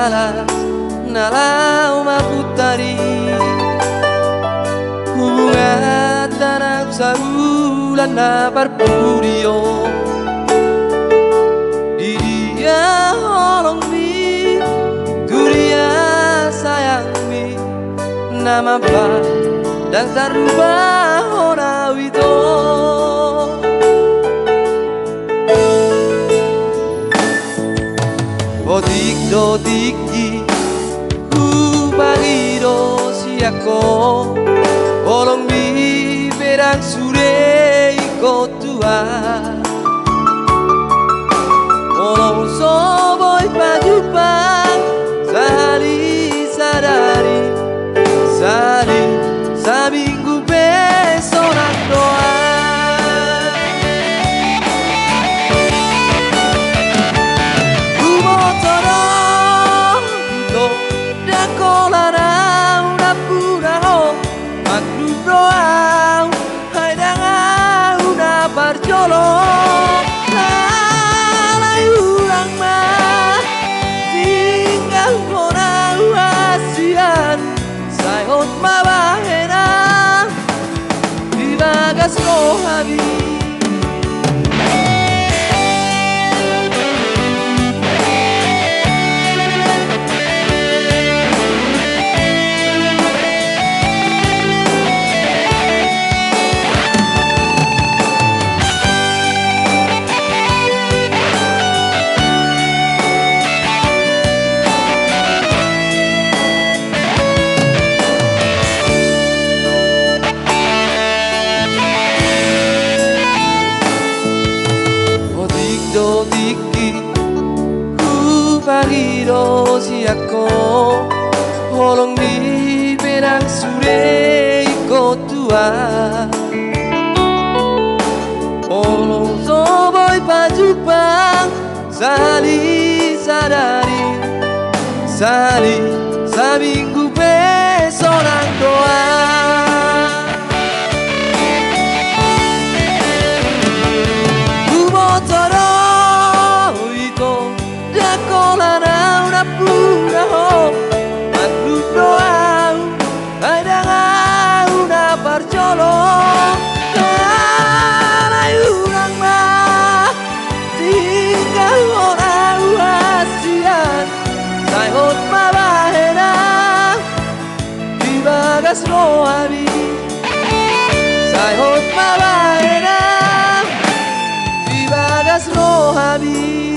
balas nalau maputari hubungan tanam sabulan na parpurio di dia holong mi kuria sayang mi nama pa dan sarubah ora wito odik dodiki ku bagiro siako olong mi perang sure iko tua olong soboy pajupang sali sadari sali sabinggu besonak doa Rohabi dodiki ku bagiro siako holong di perang sure iko tua olong soboy pajupang sali sadari sali sabinggu besonak doa Rohabi Sayot mabaena di bagas Rohabi